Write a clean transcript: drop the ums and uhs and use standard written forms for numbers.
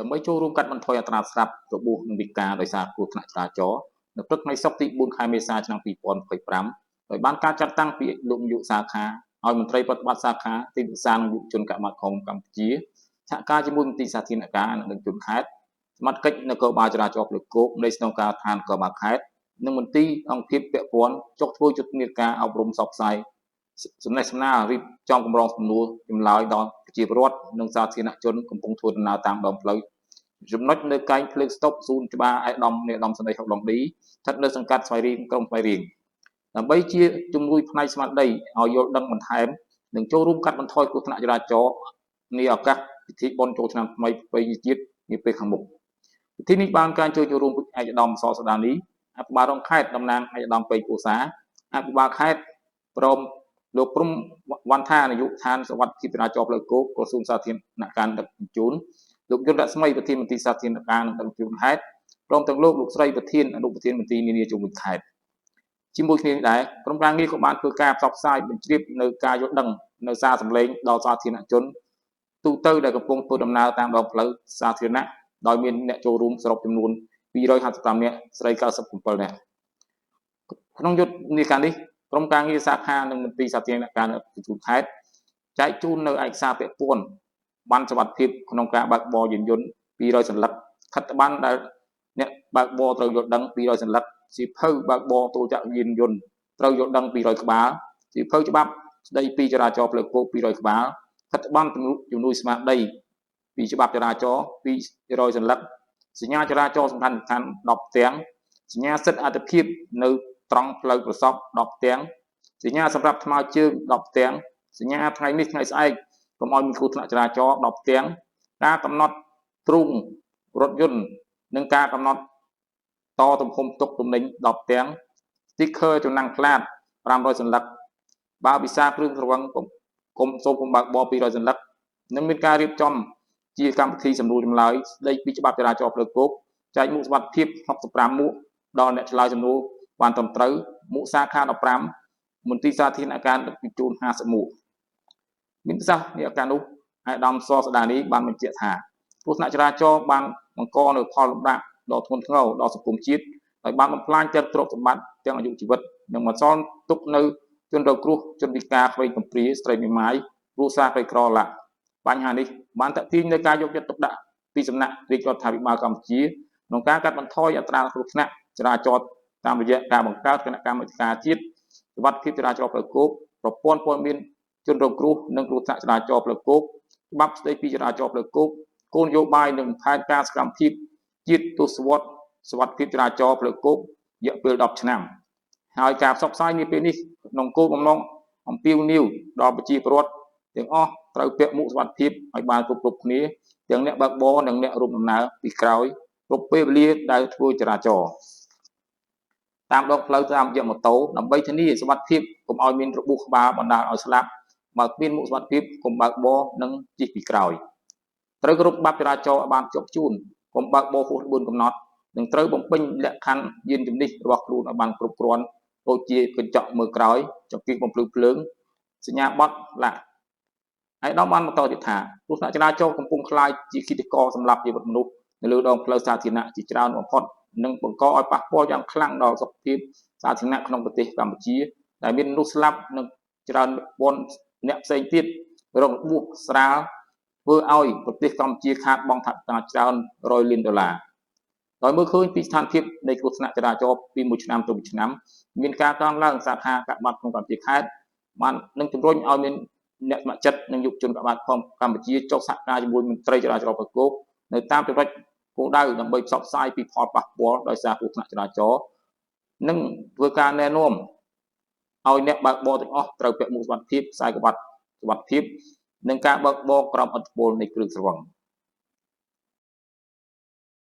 ដើម្បីចូលរួមកាត់បន្ថយអត្រាស្លាប់របួសនិងវិការដោយសារគ្រោះថ្នាក់ចរាចរណ៍នៅព្រឹកថ្ងៃសុក្រទី4ខែមេសាឆ្នាំ2025ដោយបានការចាត់តាំងពីលោកនាយកសាខាឲ្យមន្ត្រីប្រតិបត្តិសាខាទីផ្សារនិងយុវជនកម្ពុជាកម្ពុជាសហការជាមួយមន្ទីរសាធារណការនិងដឹកជញ្ជូនខេត្តសមត្ថកិច្ចនគរបាលចរាចរណ៍ផ្លូវគោកនៃស្នងការដ្ឋាននគរបាលខេត្តនិងមន្ទីរអង្គភាពពាក់ព័ន្ធចុះធ្វើយុទ្ធនាការអប់រំផ្សព្វផ្សាយសំណេះសំណាលរៀបចំកម្រងសំណួរចម្លើយដល់ប្រជាពលរដ្ឋនិងសាធារណជនកំពុងធ្វើដំណើរតាមដងផ្លូវចំណុចនៅកែងភ្លើងស្តុបស៊ូនច្បារឯកឧត្តមនាយឧត្តមសេនីយ៍ហុកឡុងឌីស្ថិតនៅសង្កាត់ស្វាយរៀងក្រុងស្វាយរៀងដើម្បីជាជំនួយផ្នែកស្មារតីឲ្យយល់ដឹងបន្ថែមនិងចូលរួមកាត់បន្ថយគ្រោះថ្នាក់ចរាចរណ៍នាឱកាសពិធីបុណ្យចូលឆ្នាំថ្មីប្រពៃណីជាតិនាពេលខាងមុខពិធីនេះបានការចូលរួមពីឯកឧត្តមសស្ដានីអភិបាលរងខេត្តតំណាងឯកឧត្តមពេជ្រពោសាអភិបាលខេត្តព្រមលោកព្រំវណ្ថានាយកដ្ឋានសវត្ថិភាពចរាចរណ៍ផ្លូវគោកក្រសួងសាធារណការដឹកជញ្ជូនលោកយុនរស្មីប្រធានមន្ត្រីសាធារណការនិងដឹកជញ្ជូនខេត្តព្រមទាំងលោកស្រីប្រធានអនុប្រធានមន្ត្រីនានាជុំវិញខេត្តជាមួយគ្នានេះដែរក្រុមការងារក៏បានធ្វើការផ្សព្វផ្សាយបញ្ជ្រាបនៅការយល់ដឹងនៅសារសម្លេងដល់សាធារណជនទូទៅដែលកំពុងធ្វើដំណើរតាមដងផ្លូវសាធារណៈដោយមានអ្នកចូលរួមសរុបចំនួន255នាក់ស្រី97នាក់ក្នុងយុទ្ធនាការនេះក្រុមការងារសាខានិងមន្ត្រីសាធារណការដឹកជញ្ជូនខេត្តចែកជូននៅឯកសារពាក់ព័ន្ធបានសុវត្ថិភាពក្នុងការបើកបរយានយន្ត200សន្លឹកខិត្តប័ណ្ណដែលអ្នកបើកបរត្រូវយល់ដឹង200សន្លឹកសៀវភៅបើកបរទូរចក្រយានយន្តត្រូវយល់ដឹង200ក្បាលសៀវភៅច្បាប់ស្ដីពីចរាចរណ៍ផ្លូវគោក200ក្បាលខិត្តប័ណ្ណជំនួយស្មារតីពីច្បាប់ចរាចរណ៍200សន្លឹកសញ្ញាចរាចរណ៍សំខាន់10ផ្ទាំងសញ្ញាសិទ្ធិអត្ថិភាពនៅត្រង់ផ្លូវប្រសព10ផ្ទាំងសញ្ញាសម្រាប់ថ្មើរជើង10ផ្ទាំងសញ្ញាថ្ងៃនេះថ្ងៃស្អែកកុំឲ្យមានគ្រោះថ្នាក់ចរាចរណ៍10ផ្ទាំងការកំណត់ទ្រូងរថយន្តនិងការកំណត់តទំហំទុកទំនិញ10ផ្ទាំង sticker ចំណាំងផ្លាត500សន្លឹកបើវិសាគ្រឿងស្រវឹងគុំសូមបើកបរ200សន្លឹកនិងមានការរៀបចំជាកម្មវិធីសម្រួលចម្លើយស្ដីពីច្បាប់ចរាចរណ៍ផ្លូវគោកចែកមុខសុវត្ថិភាព65មុខដល់អ្នកឆ្លើយសំណួរបានត្រឹមត្រូវមុខសាខា15មន្ទីរសាធារណការដឹកជញ្ជូន50មុខមានប្រសាសន៍នៃឱកាសនោះអាយដាមសស្ដានីបានបញ្ជាក់ថាគ្រោះថ្នាក់ចរាចរណ៍បានបង្កនូវផលលំបាកដ៏ធ្ងន់ធ្ងរដល់សង្គមជាតិដោយបានបំផ្លាញទាំងទ្រព្យសម្បត្តិទាំងអាយុជីវិតនិងបន្សល់ទុកនៅជនរងគ្រោះជនពិការក្មេងកំព្រាស្ត្រីមេម៉ាយគ្រួសារក្រីក្រឡាក់បញ្ហានេះបានតាក់ទាញនៅការយកចិត្តទុកដាក់ពីសំណាក់រាជរដ្ឋាភិបាលកម្ពុជាក្នុងការកាត់បន្ថយអត្រាគ្រោះថ្នាក់ចរាចរណ៍តាមរយៈការបង្កើតគណៈកម្មាធិការជាតិសុវត្ថិភាពចរាចរណ៍ផ្លូវគោកប្រព័ន្ធព័ត៌មានជនរងគ្រោះនិងគ្រោះថ្នាក់ចរាចរណ៍ផ្លូវគោកច្បាប់ស្ដីពីចរាចរណ៍ផ្លូវគោកគោលនយោបាយនិងផែនការសកម្មភាពជាតិទស្សវត្សសុវត្ថិភាពចរាចរណ៍ផ្លូវគោករយៈពេល10ឆ្នាំហើយការផ្សព្វផ្សាយនាពេលនេះក្នុងគោលបំណងអំពាវនាវដល់ប្រជាពលរដ្ឋទាំងអស់ត្រូវពាក់មួកសុវត្ថិភាពឲ្យបានគ្រប់គ្នាទាំងអ្នកបើកបរនិងអ្នករួមដំណើរពីក្រោយគ្រប់ពេលវេលាដែលធ្វើចរាចរណ៍តាមដងផ្លូវតាមរយៈម៉ូតូដើម្បីធានាសុវត្ថិភាពកុំឲ្យមានរបួសក្បាលបណ្ដាលឲ្យស្លាប់បើគ្មានមួកសុវត្ថិភាពកុំបើកបរនិងជិះពីក្រោយត្រូវគោរពច្បាប់ចរាចរណ៍ឲ្យបានជាប់ជួនកុំបើកបរហួសល្បឿនកំណត់និងត្រូវបំពេញលក្ខខណ្ឌយានជំនិះរបស់ខ្លួនឲ្យបានគ្រប់គ្រាន់ដូចជាកញ្ចក់មើលក្រោយចង្កៀងបំភ្លឺភ្លើងសញ្ញាបត្រឡាក់ហើយដល់បានបន្តទៀតថាគ្រោះថ្នាក់ចរាចរណ៍កំពុងក្លាយជាឃាតករសម្រាប់ជីវិតមនុស្សនៅលើដងផ្លូវសាធារណៈជាច្រើនបំផុតនិងបង្កឲ្យប៉ះពាល់យ៉ាងខ្លាំងដល់សុខភាពសាធារណៈក្នុងប្រទេសកម្ពុជាដែលមានមនុស្សស្លាប់និងច្រើនពាន់អ្នកផ្សេងទៀតរងរបួសស្រាលធ្វើឲ្យប្រទេសកម្ពុជាខាតបង់ថវិកាច្រើន100លានដុល្លារដោយមើលឃើញពីស្ថានភាពនៃគ្រោះថ្នាក់ចរាចរណ៍ពីមួយឆ្នាំទៅមួយឆ្នាំមានការកើនឡើងសាខាកាត់បាត់ក្នុងកម្ពុជាខេត្តបាននឹងជំរុញឲ្យមានអ្នកស្ម័គ្រចិត្តនិងយុវជនកាត់បាត់កម្ពុជាចុះសហការជាមួយមន្ត្រីចរាចរណ៍ផ្លូវគោកនៅតាមចំណុចគោលដៅដើម្បីផ្សព្វផ្សាយពីផលប៉ះពាល់ដោយសារគ្រោះថ្នាក់ចរាចរណ៍និងធ្វើការណែនាំឲ្យអ្នកបើកបរទាំងអស់ត្រូវពាក់មួកសុវត្ថិភាពខ្សែក្រវ៉ាត់សុវត្ថិភាពនិងការបើកបរក្រោមឥទ្ធិពលនៃគ្រឿងស្រវឹង